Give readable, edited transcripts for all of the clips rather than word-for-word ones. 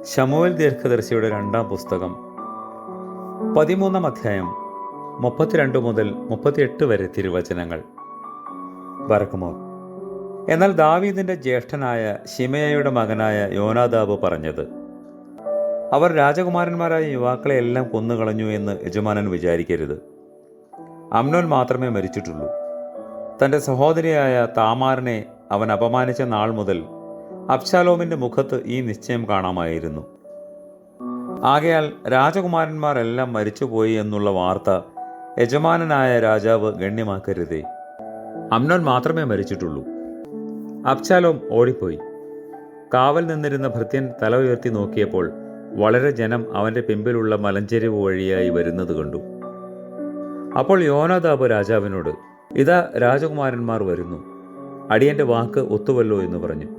ശമൂവേൽ ദീർഘദർശിയുടെ 2-ാം പുസ്തകം 13-ാം അധ്യായം 32 മുതൽ 38 വരെ തിരുവചനങ്ങൾ. ബറക്കുമോർ. എന്നാൽ ദാവീദിന്റെ ജ്യേഷ്ഠനായ ശിമെയയുടെ മകനായ യോനാദാബ് പറഞ്ഞത്, അവർ രാജകുമാരന്മാരായ യുവാക്കളെ എല്ലാം കൊന്നുകളഞ്ഞു എന്ന് യജമാനൻ വിചാരിക്കരുത്. അമ്നോൻ മാത്രമേ മരിച്ചിട്ടുള്ളൂ. തൻ്റെ സഹോദരിയായ താമാറിനെ അവൻ അപമാനിച്ച നാൾ മുതൽ അബ്ശാലോമിന്റെ മുഖത്ത് ഈ നിശ്ചയം കാണാമായിരുന്നു. ആകയാൽ രാജകുമാരന്മാരെല്ലാം മരിച്ചുപോയി എന്നുള്ള വാർത്ത യജമാനനായ രാജാവ് ഗണ്യമാക്കരുതേ. അമ്നോൻ മാത്രമേ മരിച്ചിട്ടുള്ളൂ. അബ്ശാലോം ഓടിപ്പോയി. കാവൽ നിന്നിരുന്ന ഭൃത്യൻ തല ഉയർത്തി നോക്കിയപ്പോൾ വളരെ ജനം അവന്റെ പിമ്പിലുള്ള മലഞ്ചെരിവ് വഴിയായി വരുന്നത് കണ്ടു. അപ്പോൾ യോനാദാബ് രാജാവിനോട്, ഇതാ രാജകുമാരന്മാർ വരുന്നു, അടിയന്റെ വാക്ക് ഒത്തുവല്ലോ എന്ന് പറഞ്ഞു.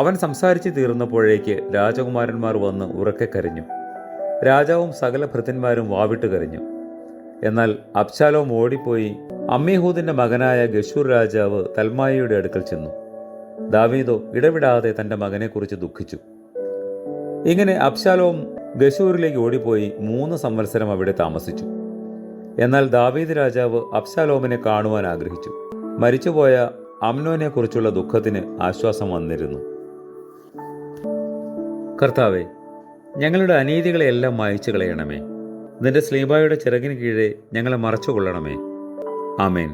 അവൻ സംസാരിച്ചു തീർന്നപ്പോഴേക്ക് രാജകുമാരന്മാർ വന്ന് ഉറക്കെ കരഞ്ഞു. രാജാവും സകല ഭൃത്യന്മാരും വാവിട്ട് കരഞ്ഞു. എന്നാൽ അബ്ശാലോം ഓടിപ്പോയി അമ്മീഹൂദിന്റെ മകനായ ഗശൂർ രാജാവ് തൽമായിയുടെ അടുക്കൽ ചെന്നു. ദാവീദോ ഇടവിടാതെ തന്റെ മകനെക്കുറിച്ച് ദുഃഖിച്ചു. ഇങ്ങനെ അബ്ശാലോം ഗശൂരിലേക്ക് ഓടിപ്പോയി 3 സംവത്സരം അവിടെ താമസിച്ചു. എന്നാൽ ദാവീദ് രാജാവ് അബ്ശാലോമിനെ കാണുവാൻ ആഗ്രഹിച്ചു. മരിച്ചുപോയ അമ്നോനെ കുറിച്ചുള്ള ദുഃഖത്തിന് ആശ്വാസം വന്നിരുന്നു. കർത്താവേ, ഞങ്ങളുടെ അനീതികളെയെല്ലാം മായ്ച്ചു കളയണമേ. നിന്റെ സ്ലീബായുടെ ചിറകിന് കീഴെ ഞങ്ങളെ മറച്ചുകൊള്ളണമേ. ആമേൻ.